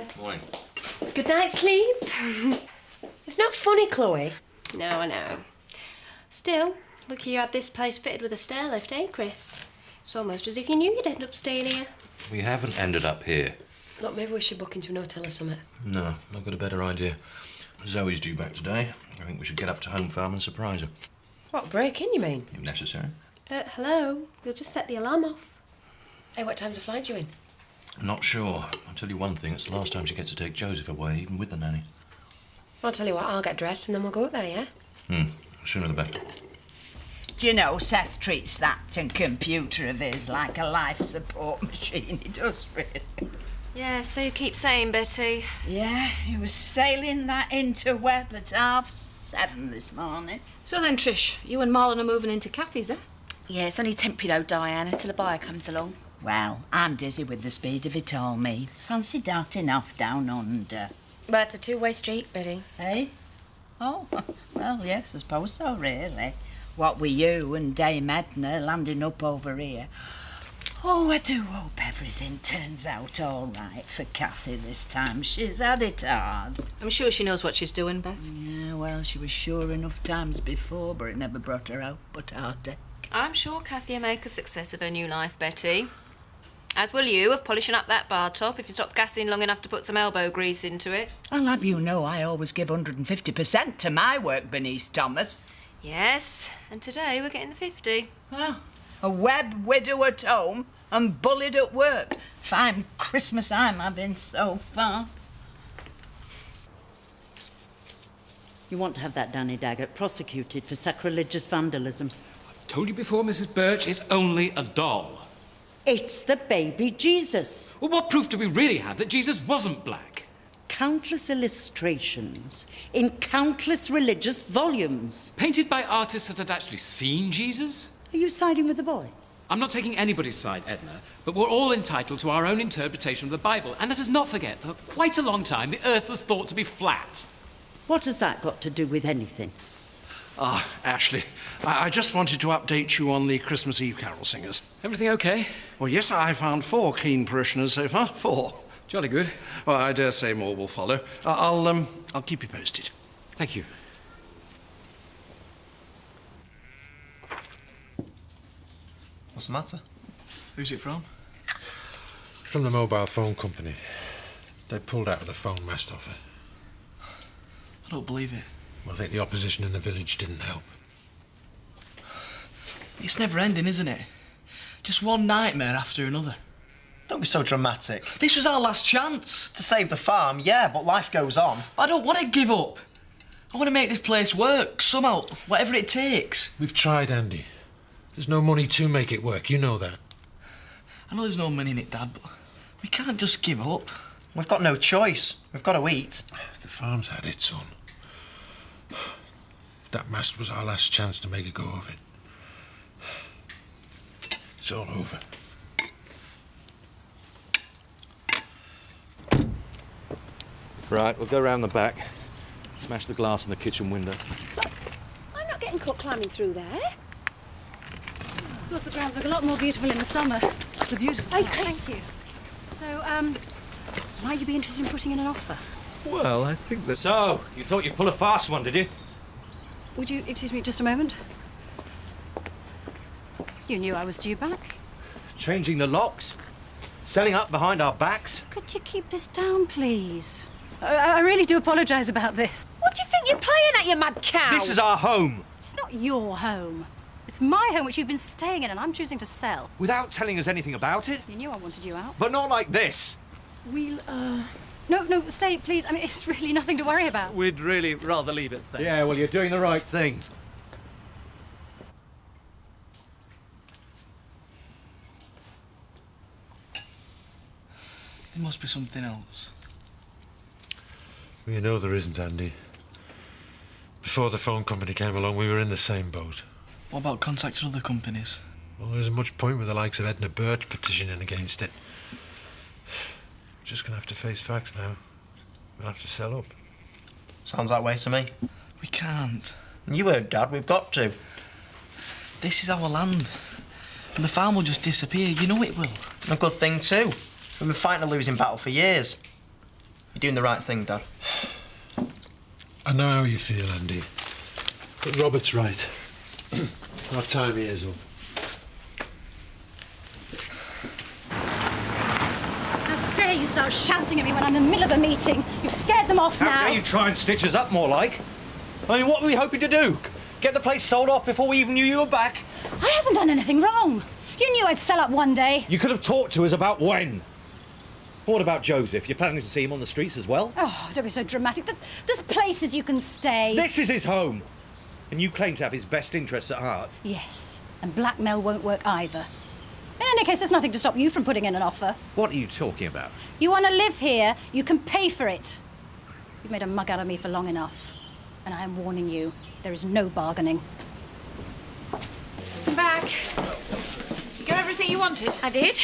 Hiya. Morning. Good night's sleep. It's not funny, Chloe. No, I know. Still, lucky you had this place fitted with a stair lift, eh, Chris? It's almost as if you knew you'd end up staying here. We haven't ended up here. Look, maybe we should book into an hotel or something. No, I've got a better idea. Zoe's due back today. I think we should get up to Home Farm and surprise her. What, break in, you mean? If necessary. Hello? You'll just set the alarm off. Hey, what time's the flight due in? I'm not sure. I'll tell you one thing, it's the last time she gets to take Joseph away, even with the nanny. I'll tell you what, I'll get dressed and then we'll go up there, yeah? Sooner the better. Do you know, Seth treats that and computer of his like a life support machine. He does, really. Yeah, so you keep saying, Betty. Yeah, he was sailing that interweb at 7:30 this morning. So then, Trish, you and Marlon are moving into Kathy's, eh? Yeah, it's only temporary though, Diane, until a buyer comes along. Well, I'm dizzy with the speed of it all, me. Fancy darting off down under. Well, it's a two-way street, Betty. Eh? Oh, well, yes, I suppose so, really. What with you and Dame Edna landing up over here. Oh, I do hope everything turns out all right for Kathy this time. She's had it hard. I'm sure she knows what she's doing, Bet. Yeah, well, she was sure enough times before, but it never brought her out but heartache. I'm sure Kathy will make a success of her new life, Betty. As will you, of polishing up that bar top if you stop gassing long enough to put some elbow grease into it. I'll have you know I always give 150% to my work, Bernice Thomas. Yes, and today we're getting the 50. Well, a web widow at home and bullied at work. Fine Christmas I'm having so far. You want to have that Danny Daggett prosecuted for sacrilegious vandalism. I've told you before, Mrs. Birch, it's only a doll. It's the baby Jesus. Well, what proof do we really have that Jesus wasn't black? Countless illustrations in countless religious volumes. Painted by artists that had actually seen Jesus? Are you siding with the boy? I'm not taking anybody's side, Edna, but we're all entitled to our own interpretation of the Bible. And let us not forget, for quite a long time, the earth was thought to be flat. What has that got to do with anything? Ah, Ashley, I just wanted to update you on the Christmas Eve carol singers. Everything okay? Well, yes, I found 4 keen parishioners so far. 4. Jolly good. Well, I dare say more will follow. I'll keep you posted. Thank you. What's the matter? Who's it from? From the mobile phone company. They pulled out of the phone mast offer. I don't believe it. Well, I think the opposition in the village didn't help. It's never ending, isn't it? Just one nightmare after another. Don't be so dramatic. This was our last chance. To save the farm, yeah, but life goes on. I don't want to give up. I want to make this place work, somehow, whatever it takes. We've tried, Andy. There's no money to make it work, you know that. I know there's no money in it, Dad, but we can't just give up. We've got no choice. We've got to eat. The farm's had it, son. That mast was our last chance to make a go of it. It's all over. Right, we'll go round the back. Smash the glass in the kitchen window. I'm not getting caught climbing through there. Of course, the grounds look a lot more beautiful in the summer. It's a beautiful. Hey, Chris. Thank you. So, might you be interested in putting in an offer? Well, I think that... So, you thought you'd pull a fast one, did you? Would you excuse me just a moment? You knew I was due back. Changing the locks? Selling up behind our backs? Could you keep this down, please? I really do apologise about this. What do you think you're playing at, you mad cow? This is our home. It's not your home. It's my home, which you've been staying in, and I'm choosing to sell. Without telling us anything about it? You knew I wanted you out. But not like this. We'll, No, stay, please. I mean, it's really nothing to worry about. We'd really rather leave it, thanks. Yeah, well, you're doing the right thing. There must be something else. Well, you know there isn't, Andy. Before the phone company came along, we were in the same boat. What about contacting other companies? Well, there isn't much point with the likes of Edna Birch petitioning against it. We're just going to have to face facts now. We'll have to sell up. Sounds that way to me. We can't. You heard, Dad, we've got to. This is our land. And the farm will just disappear. You know it will. A good thing, too. We've been fighting a losing battle for years. You're doing the right thing, Dad. I know how you feel, Andy. But Robert's right. Our time here is up. How dare you start shouting at me when I'm in the middle of a meeting? You've scared them off now. How dare you try and stitch us up more like? I mean, what were we hoping to do? Get the place sold off before we even knew you were back? I haven't done anything wrong. You knew I'd sell up one day. You could have talked to us about when. What about Joseph? You're planning to see him on the streets as well? Oh, don't be so dramatic. There's places you can stay. This is his home. And you claim to have his best interests at heart. Yes, and blackmail won't work either. In any case, there's nothing to stop you from putting in an offer. What are you talking about? You want to live here, you can pay for it. You've made a mug out of me for long enough. And I am warning you, there is no bargaining. I'm back. You got everything you wanted? I did.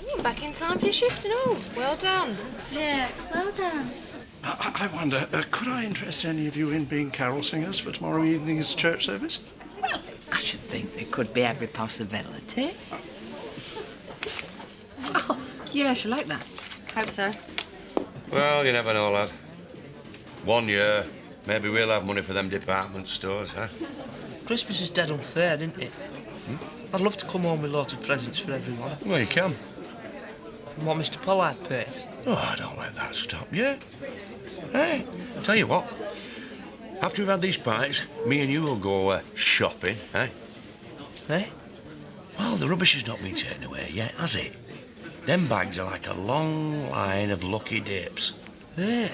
You're back in time for your shift and all. Well done. Yeah, well done. I wonder, could I interest any of you in being carol singers for tomorrow evening's church service? Well, I should think there could be every possibility. Oh, yeah, I should like that. Hope so. Well, you never know, lad. 1 year, maybe we'll have money for them department stores, huh? Christmas is dead on third, isn't it? I'd love to come home with lots of presents for everyone. Well, you can. What Mr. Pollard pays. Oh, don't let that stop you. Hey, tell you what. After we've had these pints, me and you will go shopping, eh? Eh? Well, the rubbish has not been taken away yet, has it? Them bags are like a long line of lucky dips. Eh?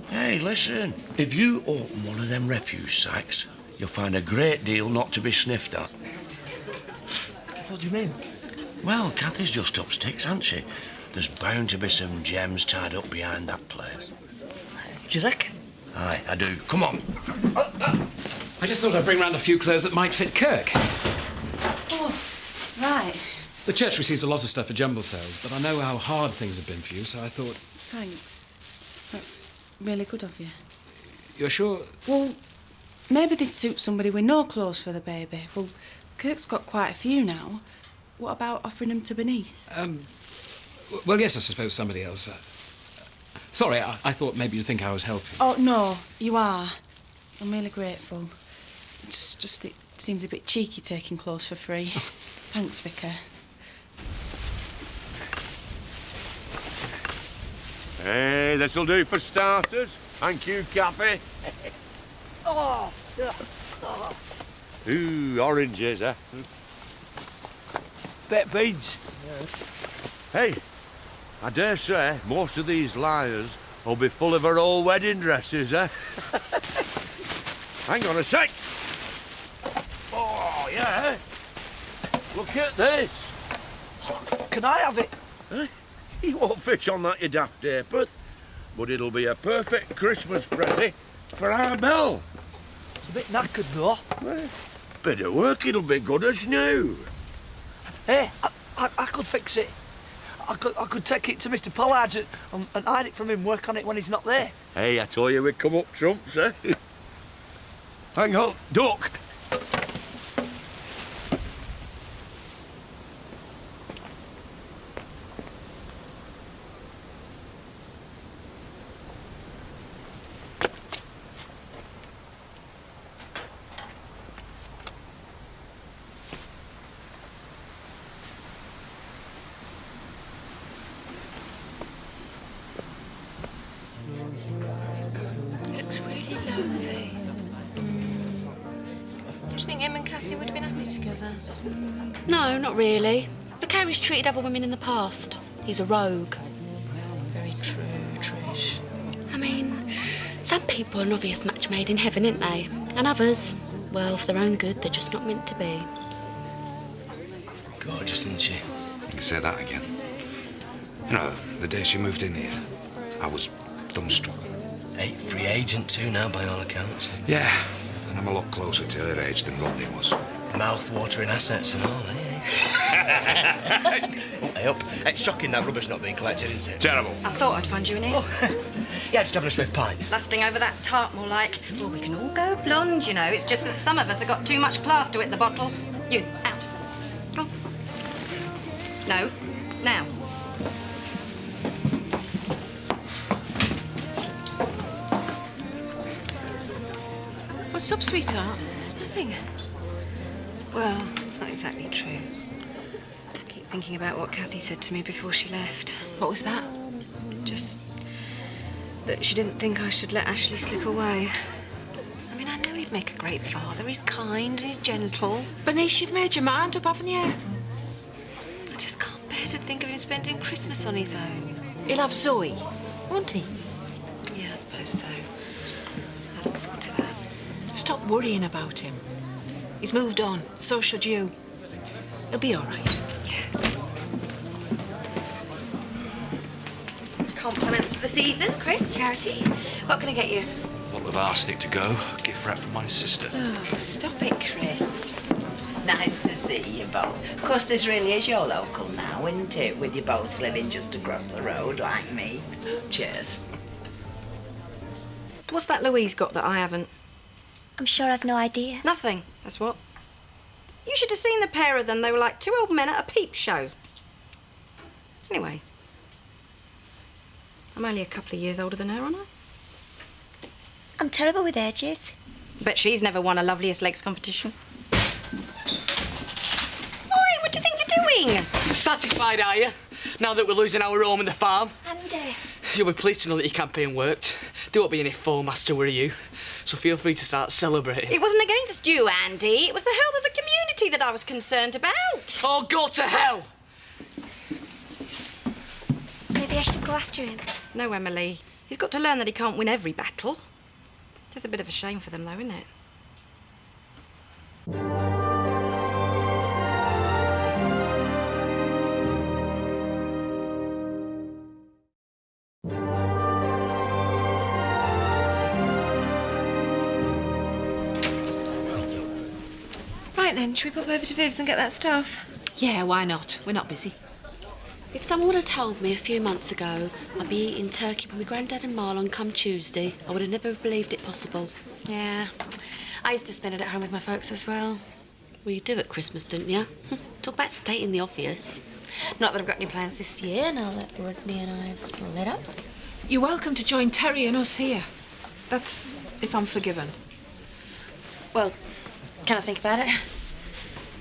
Hey, listen. If you open one of them refuse sacks, you'll find a great deal not to be sniffed at. What do you mean? Well, Kathy's just up sticks, hasn't she? There's bound to be some gems tied up behind that place. Do you reckon? Aye, I do. Come on. I just thought I'd bring round a few clothes that might fit Kirk. Oh, right. The church receives a lot of stuff for jumble sales, but I know how hard things have been for you, so I thought... Thanks. That's really good of you. You're sure? Well, maybe they'd suit somebody with no clothes for the baby. Well, Kirk's got quite a few now. What about offering them to Bernice? Well, yes, I suppose somebody else. Sorry, I thought maybe you'd think I was helping. Oh, no, you are. I'm really grateful. It's just, it seems a bit cheeky taking clothes for free. Thanks, Vicar. Hey, this'll do for starters. Thank you, Cappy. Oh! Ooh, oranges, eh? Bet beans. Hey, I dare say most of these liars will be full of her old wedding dresses, eh? Hang on a sec. Oh, yeah. Look at this. Can I have it? Eh? You won't fit on that, you daft apeth. But it'll be a perfect Christmas present for our Belle. It's a bit knackered, though. Well, bit of work, it'll be good as new. Hey, I could fix it. I could take it to Mr. Pollard's and hide it from him, work on it when he's not there. Hey, I told you we'd come up trumps, eh? Hang on, duck. Looks really lonely. Do you think him and Kathy would have been happy together? No, not really. Look how he's treated other women in the past. He's a rogue. Very true, Trish. I mean, some people are an obvious match made in heaven, aren't they? And others, well, for their own good, they're just not meant to be. Gorgeous, isn't she? You can say that again. You know, the day she moved in here, I was dumbstruck. Free agent too now, by all accounts. Yeah, and I'm a lot closer to her age than Rodney was. Mouth-watering assets and all, eh? Hey, up. It's shocking that rubber's not being collected, isn't it? Terrible. I thought I'd find you in here. Yeah, just having a swift pint. Lusting over that tart more like, well, we can all go blonde, you know. It's just that some of us have got too much class to hit the bottle. You, out. Go on. No, now. What's up, sweetheart? Nothing. Well, it's not exactly true. I keep thinking about what Kathy said to me before she left. What was that? Just that she didn't think I should let Ashley slip away. I mean, I know he'd make a great father. He's kind and he's gentle. Bernice, you've made your mind up, haven't you? I just can't bear to think of him spending Christmas on his own. He'll have Zoe, won't he? Yeah, I suppose so. I look forward to that. Stop worrying about him. He's moved on. So should you. He'll be all right. Compliments for the season, Chris, Charity. What can I get you? Bottle of arsenic to go. Gift wrap from my sister. Oh, stop it, Chris. Nice to see you both. Of course, this really is your local now, isn't it? With you both living just across the road like me. Cheers. What's that Louise got that I haven't? I'm sure I've no idea. Nothing, that's what. You should have seen the pair of them. They were like two old men at a peep show. Anyway, I'm only a couple of years older than her, aren't I? I'm terrible with ages. Bet she's never won a loveliest legs competition. Oi, what do you think you're doing? Satisfied, are you? Now that we're losing our home and the farm? Andy. You'll be pleased to know that your campaign worked. There won't be any foremaster, were you? So feel free to start celebrating. It wasn't against you, Andy. It was the health of the community that I was concerned about. Oh, go to hell! Maybe I should go after him. No, Emily. He's got to learn that he can't win every battle. It is a bit of a shame for them, though, isn't it? Right then, should we pop over to Viv's and get that stuff? Yeah, why not? We're not busy. If someone would have told me a few months ago I'd be eating turkey with my granddad and Marlon come Tuesday, I would have never believed it possible. Yeah. I used to spend it at home with my folks as well. Well, you do at Christmas, didn't you? Talk about stating the obvious. Not that I've got any plans this year, now that Rodney and I have split up. You're welcome to join Terry and us here. That's if I'm forgiven. Well, can I think about it?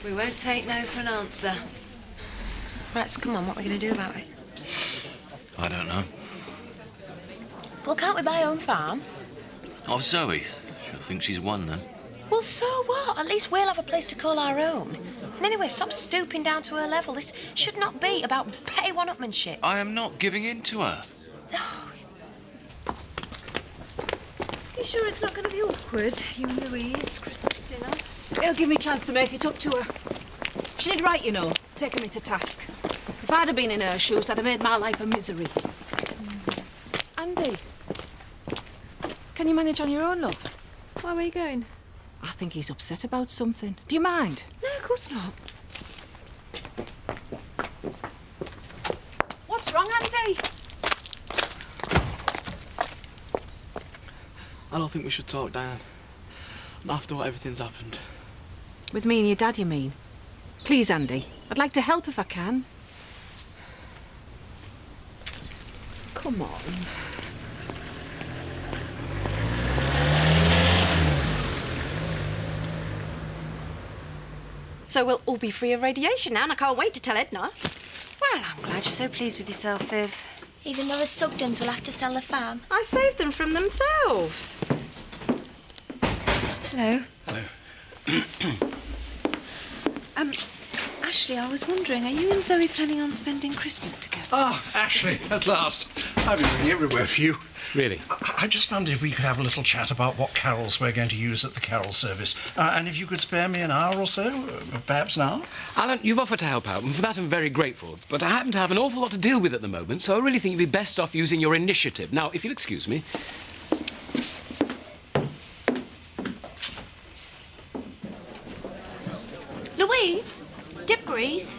We won't take no for an answer. Right, so come on, what are we going to do about it? I don't know. Well, can't we buy our own farm? Oh, Zoe. She'll think she's won then. Well, so what? At least we'll have a place to call our own. And anyway, stop stooping down to her level. This should not be about petty one-upmanship. I am not giving in to her. You sure it's not going to be awkward, you and Louise, Christmas dinner? It'll give me a chance to make it up to her. She did right, you know, taking me to task. If I'd have been in her shoes, I'd have made my life a misery. Andy, can you manage on your own, love? Where are you going? I think he's upset about something. Do you mind? No, of course not. What's wrong, Andy? I don't think we should talk, Diane. Not after what everything's happened. With me and your dad, you mean? Please, Andy. I'd like to help if I can. Come on. So we'll all be free of radiation now, and I can't wait to tell Edna. Well, I'm glad you're so pleased with yourself, Viv. Even though the Sugdens will have to sell the farm. I saved them from themselves. Hello. Hello. Ashley, I was wondering, are you and Zoe planning on spending Christmas together? Ah, Ashley, at last. I've been looking everywhere for you. Really? I just wondered if we could have a little chat about what carols we're going to use at the carol service. And if you could spare me an hour or so, perhaps now. Alan, you've offered to help out, and for that I'm very grateful. But I happen to have an awful lot to deal with at the moment, so I really think you'd be best off using your initiative. Now, if you'll excuse me. Louise? Dipgrease?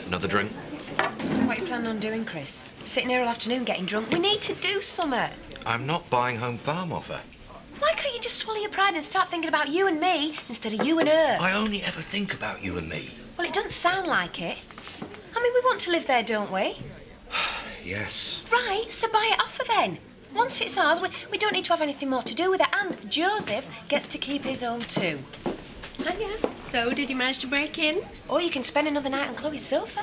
Another drink? What are you planning on doing, Chris? Sitting here all afternoon getting drunk? We need to do something. I'm not buying home farm off her. Why can't you just swallow your pride and start thinking about you and me instead of you and her? I only ever think about you and me. Well, it doesn't sound like it. I mean, we want to live there, don't we? Yes. Right, so buy it off her then. Once it's ours, we don't need to have anything more to do with it. And Joseph gets to keep his own too. Oh, yeah. So, did you manage to break in? Or you can spend another night on Chloe's sofa.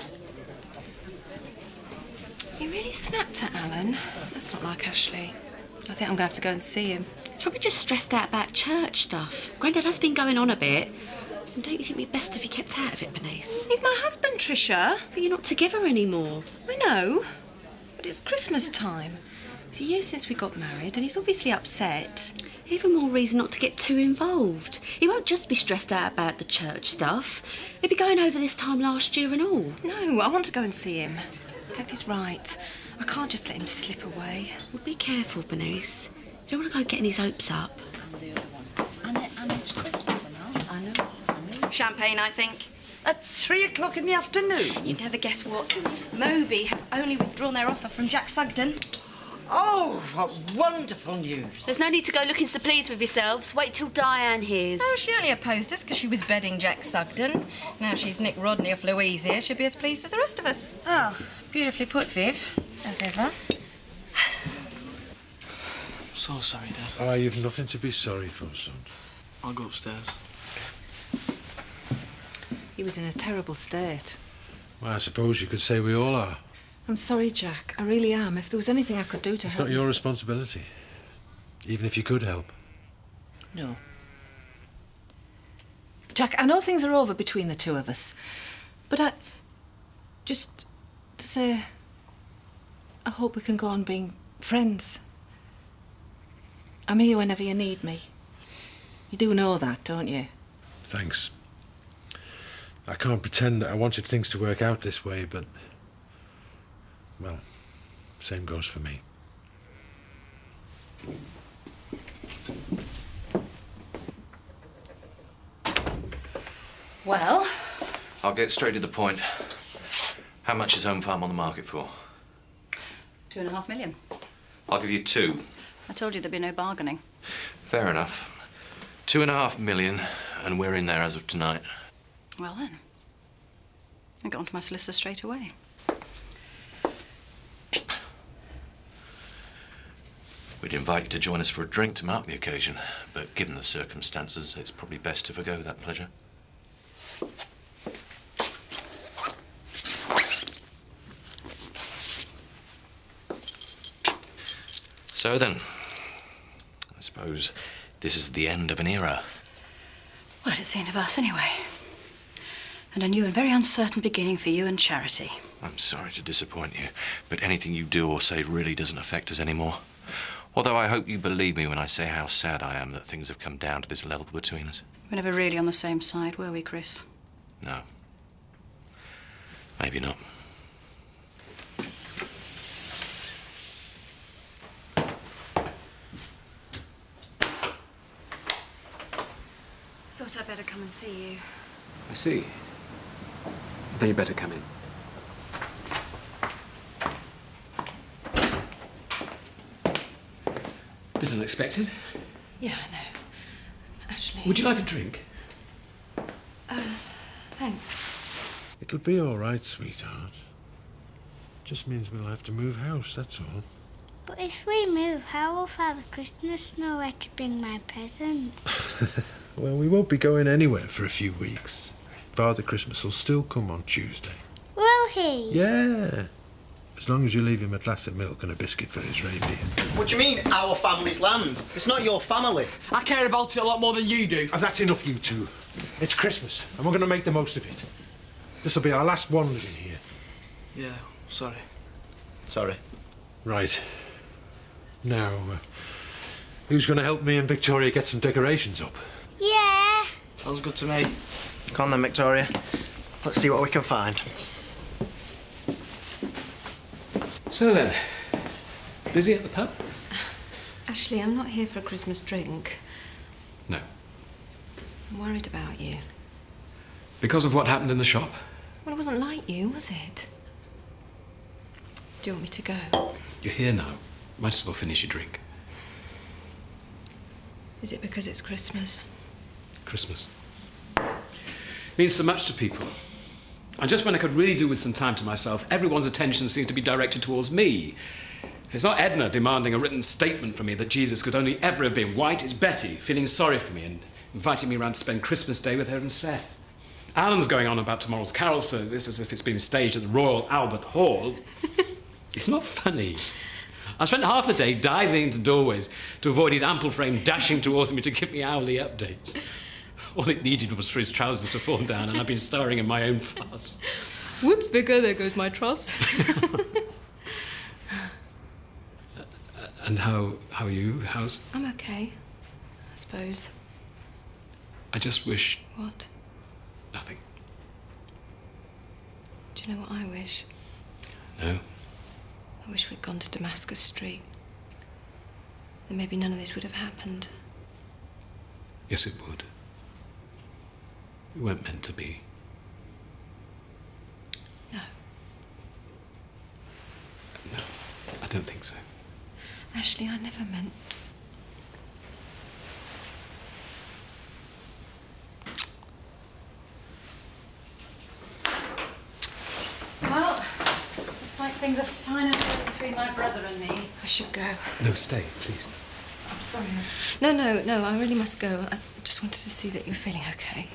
He really snapped at Alan. That's not like Ashley. I think I'm going to have to go and see him. He's probably just stressed out about church stuff. Grandad has been going on a bit. And don't you think it'd be best if he kept out of it, Bernice? He's my husband, Tricia. But you're not together anymore. I know, but it's Christmas time. It's a year since we got married, and he's obviously upset. Even more reason not to get too involved. He won't just be stressed out about the church stuff. He'd be going over this time last year and all. No, I want to go and see him. Kathy's right. I can't just let him slip away. Well, be careful, Bernice. You don't want to go getting his hopes up. And it's Christmas and all. I know. Champagne, I think. At 3 o'clock in the afternoon? You'd never guess what. Moby have only withdrawn their offer from Jack Sugden. Oh, what wonderful news. There's no need to go looking so pleased with yourselves. Wait till Diane hears. Oh, she only opposed us because she was bedding Jack Sugden. Now she's Nick Rodney off Louise here. She'll be as pleased as the rest of us. Oh, beautifully put, Viv, as ever. So sorry, Dad. Oh, you've nothing to be sorry for, son. I'll go upstairs. He was in a terrible state. Well, I suppose you could say we all are. I'm sorry, Jack. I really am. If there was anything I could do to It's help... not your responsibility. Even if you could help. No. Jack, I know things are over between the two of us, but just to say, I hope we can go on being friends. I'm here whenever you need me. You do know that, don't you? Thanks. I can't pretend that I wanted things to work out this way, but... well, same goes for me. Well? I'll get straight to the point. How much is Home Farm on the market for? 2.5 million. I'll give you 2. I told you there'd be no bargaining. Fair enough. 2.5 million, and we're in there as of tonight. Well then, I got onto my solicitor straight away. We'd invite you to join us for a drink to mark the occasion, but given the circumstances, it's probably best to forgo that pleasure. So then, I suppose this is the end of an era. Well, it's the end of us anyway. And a new and very uncertain beginning for you and Charity. I'm sorry to disappoint you, but anything you do or say really doesn't affect us anymore. Although I hope you believe me when I say how sad I am that things have come down to this level between us. We're never really on the same side, were we, Chris? No. Maybe not. Thought I'd better come and see you. I see. Then you better come in. Bit unexpected. Yeah, I know. Ashley... Would you like a drink? Thanks. It'll be all right, sweetheart. Just means we'll have to move house, that's all. But if we move, how will Father Christmas know where to bring my presents? Well, we won't be going anywhere for a few weeks. Father Christmas will still come on Tuesday. Will he? Yeah. As long as you leave him a glass of milk and a biscuit for his reindeer. What do you mean, our family's land? It's not your family. I care about it a lot more than you do. And that's enough, you two. It's Christmas, and we're going to make the most of it. This'll be our last one living here. Yeah, sorry. Sorry. Right. Now, who's going to help me and Victoria get some decorations up? Yeah. Sounds good to me. Come on then, Victoria. Let's see what we can find. So then, busy at the pub? Ashley, I'm not here for a Christmas drink. No. I'm worried about you. Because of what happened in the shop? Well, it wasn't like you, was it? Do you want me to go? You're here now. Might as well finish your drink. Is it because it's Christmas? Christmas. Means so much to people. And just when I could really do with some time to myself, everyone's attention seems to be directed towards me. If it's not Edna demanding a written statement from me that Jesus could only ever have been white, it's Betty feeling sorry for me and inviting me round to spend Christmas Day with her and Seth. Alan's going on about tomorrow's carol service as if it's been staged at the Royal Albert Hall. It's not funny. I spent half the day diving into doorways to avoid his ample frame dashing towards me to give me hourly updates. All it needed was for his trousers to fall down, and I've been starring in my own farce. Whoops, Vicar, there goes my truss. And how are you? How's... I'm okay, I suppose. I just wish... What? Nothing. Do you know what I wish? No. I wish we'd gone to Damascus Street. Then maybe none of this would have happened. Yes, it would. We weren't meant to be. No. No, I don't think so. Ashley, I never meant... Well, looks like things are finally between my brother and me. I should go. No, stay, please. I'm sorry. No, I really must go. I just wanted to see that you're feeling okay.